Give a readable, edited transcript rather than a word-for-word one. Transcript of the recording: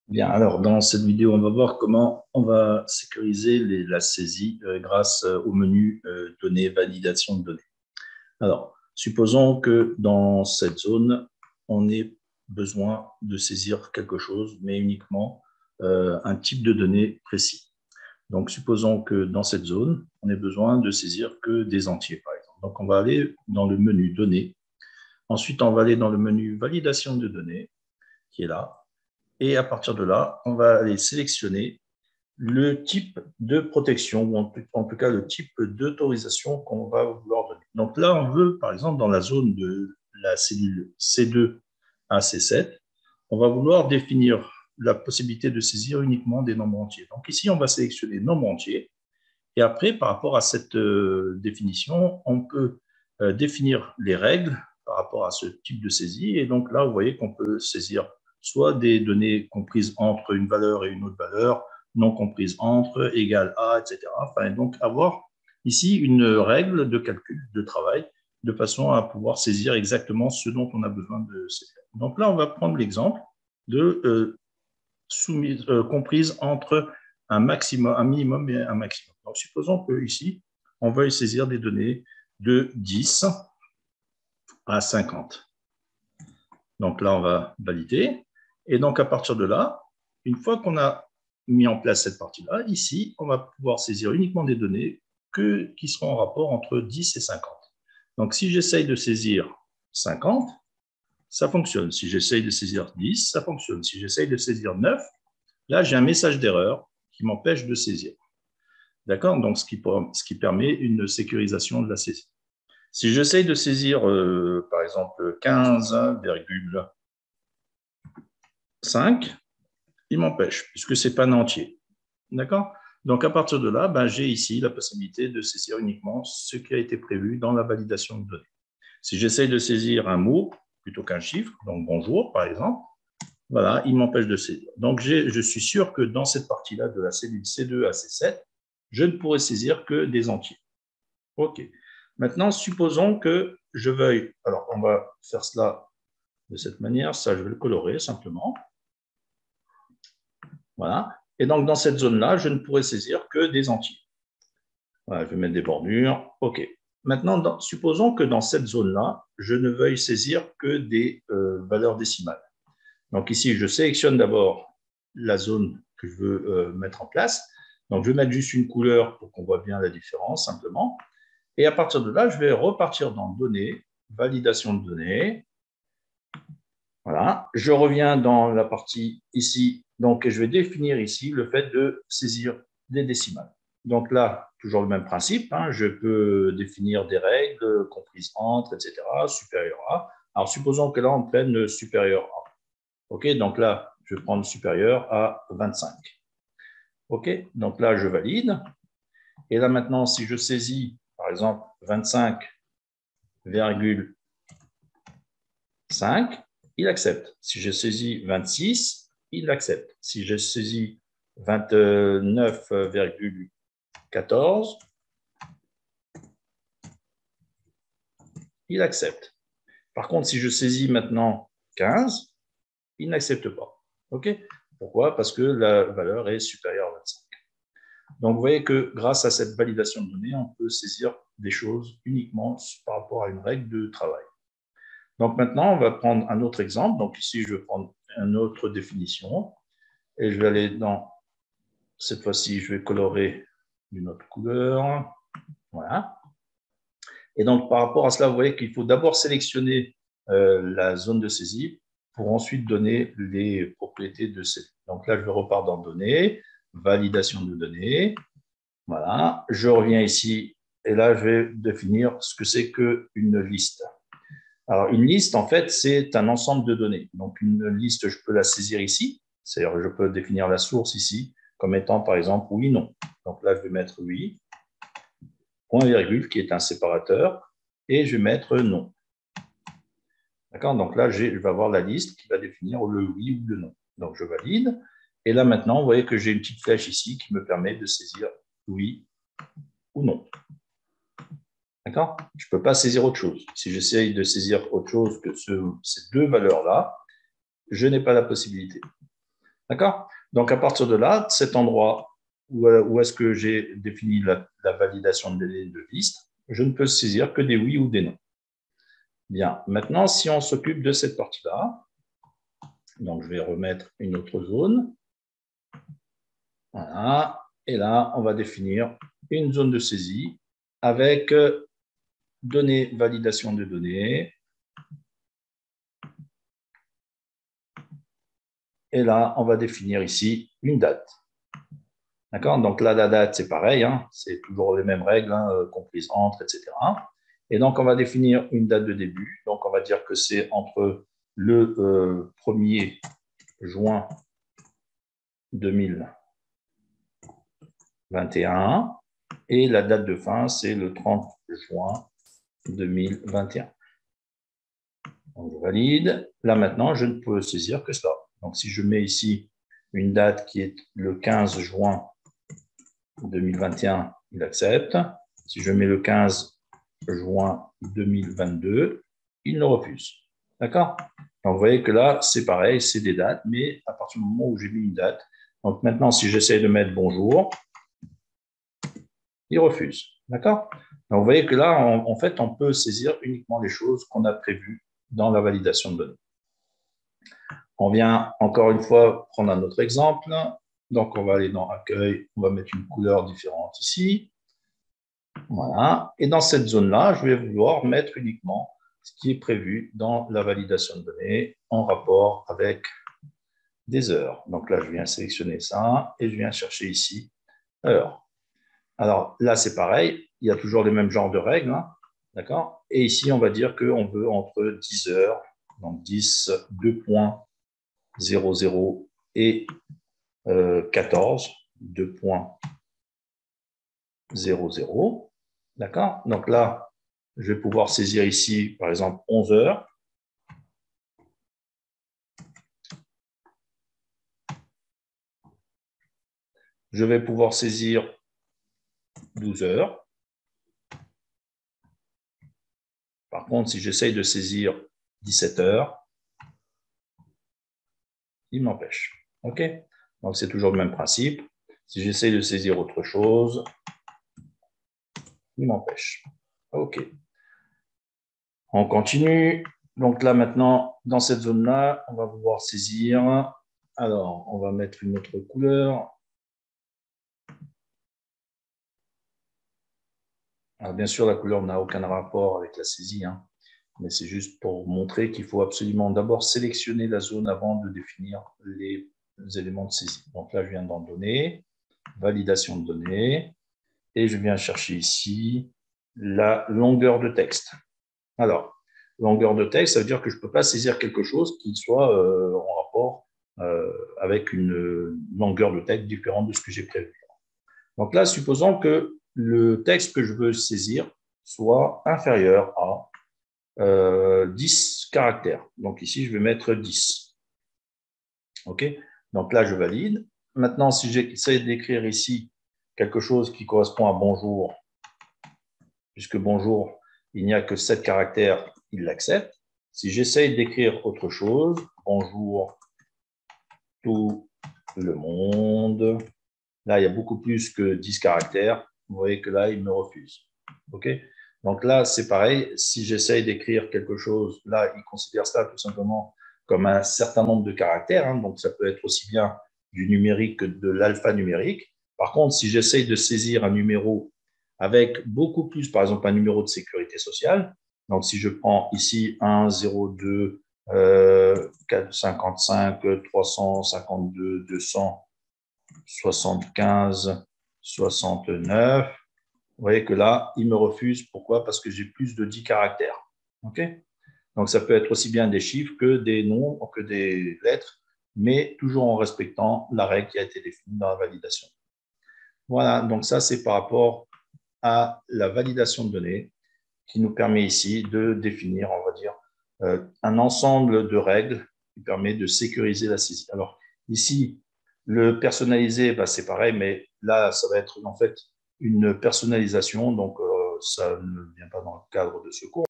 Bien, alors dans cette vidéo, on va voir comment on va sécuriser la saisie grâce au menu données, validation de données. Alors, supposons que dans cette zone, on ait besoin de saisir quelque chose, mais uniquement un type de données précis. Donc, supposons que dans cette zone, on ait besoin de saisir que des entiers, par exemple. Donc, on va aller dans le menu données. Ensuite, on va aller dans le menu validation de données, qui est là. Et à partir de là, on va aller sélectionner le type de protection, ou en tout cas le type d'autorisation qu'on va vouloir donner. Donc là, on veut, par exemple, dans la zone de la cellule C2 à C7, on va vouloir définir la possibilité de saisir uniquement des nombres entiers. Donc ici, on va sélectionner nombre entier. Et après, par rapport à cette définition, on peut définir les règles par rapport à ce type de saisie. Et donc là, vous voyez qu'on peut saisir soit des données comprises entre une valeur et une autre valeur, non comprises entre, égale à, etc. Enfin, donc avoir ici une règle de calcul, de travail, de façon à pouvoir saisir exactement ce dont on a besoin de saisir. Donc là, on va prendre l'exemple de comprise entre un maximum, un minimum et un maximum. Donc, supposons que ici, on veuille saisir des données de 10 à 50. Donc là, on va valider. Et donc, à partir de là, une fois qu'on a mis en place cette partie-là, ici, on va pouvoir saisir uniquement des données qui seront en rapport entre 10 et 50. Donc, si j'essaye de saisir 50, ça fonctionne. Si j'essaye de saisir 10, ça fonctionne. Si j'essaye de saisir 9, là, j'ai un message d'erreur qui m'empêche de saisir. D'accord? Donc, ce qui permet une sécurisation de la saisie. Si j'essaye de saisir, par exemple, 15,5, il m'empêche, puisque ce n'est pas un entier. D'accord? Donc, à partir de là, j'ai ici la possibilité de saisir uniquement ce qui a été prévu dans la validation de données. Si j'essaye de saisir un mot plutôt qu'un chiffre, donc bonjour, par exemple, voilà, il m'empêche de saisir. Donc, je suis sûr que dans cette partie-là de la cellule C2 à C7, je ne pourrai saisir que des entiers. OK. Maintenant, supposons que je veuille... Alors, on va faire cela de cette manière. Ça, je vais le colorer simplement. Voilà. Et donc, dans cette zone-là, je ne pourrai saisir que des entiers. Voilà, je vais mettre des bordures. OK. Maintenant, supposons que dans cette zone-là, je ne veuille saisir que des valeurs décimales. Donc ici, je sélectionne d'abord la zone que je veux mettre en place. Donc je vais mettre juste une couleur pour qu'on voit bien la différence simplement. Et à partir de là, je vais repartir dans Données, Validation de données. Voilà. Je reviens dans la partie ici. Donc je vais définir ici le fait de saisir des décimales. Donc là, toujours le même principe. Je peux définir des règles comprises entre, etc., supérieur à. Alors supposons que là, on prenne supérieur à. OK, donc là, je vais prendre supérieur à 25. OK, donc là, je valide. Et là, maintenant, si je saisis, par exemple, 25,5, il accepte. Si je saisis 26, il accepte. Si je saisis 29,14, il accepte. Par contre, si je saisis maintenant 15, il n'accepte pas. OK? Pourquoi? Parce que la valeur est supérieure à 25. Donc, vous voyez que grâce à cette validation de données, on peut saisir des choses uniquement par rapport à une règle de travail. Donc, maintenant, on va prendre un autre exemple. Donc, ici, je vais prendre une autre définition et je vais aller dans, cette fois-ci, je vais colorer d'une autre couleur. Voilà. Et donc, par rapport à cela, vous voyez qu'il faut d'abord sélectionner la zone de saisie pour ensuite donner les propriétés de saisie. Donc là, je repars dans Données, Validation de données. Voilà, je reviens ici et là, je vais définir ce que c'est qu'une liste. Alors, une liste, en fait, c'est un ensemble de données. Donc, une liste, je peux la saisir ici, c'est-à-dire je peux définir la source ici comme étant, par exemple, oui, non. Donc là, je vais mettre oui, point virgule, qui est un séparateur, et je vais mettre non. D'accord? Donc là, je vais avoir la liste qui va définir le oui ou le non. Donc, je valide. Et là, maintenant, vous voyez que j'ai une petite flèche ici qui me permet de saisir oui ou non. D'accord? Je ne peux pas saisir autre chose. Si j'essaye de saisir autre chose que ces deux valeurs-là, je n'ai pas la possibilité. D'accord? Donc, à partir de là, cet endroit où est-ce que j'ai défini la validation de données de liste, je ne peux saisir que des oui ou des non. Bien, maintenant, si on s'occupe de cette partie-là, donc je vais remettre une autre zone. Voilà. Et là, on va définir une zone de saisie avec données, validation de données. Et là, on va définir ici une date. D'accord? Donc là, la date, c'est pareil, hein, c'est toujours les mêmes règles, hein, comprises entre, etc. Et donc, on va définir une date de début. Donc, on va dire que c'est entre le 1er juin 2021 et la date de fin, c'est le 30 juin 2021. Donc, je valide. Là, maintenant, je ne peux saisir que cela. Donc, si je mets ici une date qui est le 15 juin 2021, il accepte. Si je mets le 15 juin 2022, il le refuse. D'accord? Donc, vous voyez que là, c'est pareil, c'est des dates, mais à partir du moment où j'ai mis une date, donc maintenant, si j'essaie de mettre bonjour, il refuse. D'accord? Donc, vous voyez que là, en fait, on peut saisir uniquement les choses qu'on a prévues dans la validation de données. On vient encore une fois prendre un autre exemple. Donc, on va aller dans Accueil, on va mettre une couleur différente ici. Voilà. Et dans cette zone-là, je vais vouloir mettre uniquement ce qui est prévu dans la validation de données en rapport avec des heures. Donc là, je viens sélectionner ça et je viens chercher ici heures. Alors là, c'est pareil, il y a toujours les mêmes genres de règles, hein, d'accord? Et ici, on va dire qu'on veut entre 10 heures, donc 10, 2.00 et 14, 2.00. D'accord? Donc là, je vais pouvoir saisir ici, par exemple, 11 heures. Je vais pouvoir saisir 12 heures. Par contre, si j'essaye de saisir 17 heures, il m'empêche. OK? Donc, c'est toujours le même principe. Si j'essaye de saisir autre chose, il m'empêche. OK. On continue. Donc là, maintenant, dans cette zone-là, on va pouvoir saisir. Alors, on va mettre une autre couleur. Alors, bien sûr, la couleur n'a aucun rapport avec la saisie, hein, mais c'est juste pour montrer qu'il faut absolument d'abord sélectionner la zone avant de définir les éléments de saisie. Donc là, je viens dans Données, Validation de données, et je viens chercher ici la longueur de texte. Alors, longueur de texte, ça veut dire que je ne peux pas saisir quelque chose qui soit en rapport avec une longueur de texte différente de ce que j'ai prévu. Donc là, supposons que le texte que je veux saisir soit inférieur à 10 caractères. Donc ici, je vais mettre 10. OK? Donc là, je valide. Maintenant, si j'essaie d'écrire ici quelque chose qui correspond à bonjour, puisque bonjour, il n'y a que 7 caractères, il l'accepte. Si j'essaye d'écrire autre chose, bonjour tout le monde, là, il y a beaucoup plus que 10 caractères. Vous voyez que là, il me refuse. OK? Donc là, c'est pareil. Si j'essaye d'écrire quelque chose, là, il considère ça tout simplement comme un certain nombre de caractères. Hein, donc, ça peut être aussi bien du numérique que de l'alphanumérique. Par contre, si j'essaye de saisir un numéro avec beaucoup plus, par exemple, un numéro de sécurité sociale, donc si je prends ici 1, 0, 2, 55, 352, 200, 75, 69. Vous voyez que là, il me refuse. Pourquoi? Parce que j'ai plus de 10 caractères. OK? Donc, ça peut être aussi bien des chiffres que des noms, que des lettres, mais toujours en respectant la règle qui a été définie dans la validation. Voilà, donc ça, c'est par rapport à la validation de données qui nous permet ici de définir, on va dire, un ensemble de règles qui permet de sécuriser la saisie. Alors, ici, le personnalisé, bah, c'est pareil, mais là, ça va être en fait une personnalisation, donc ça ne vient pas dans le cadre de ce cours.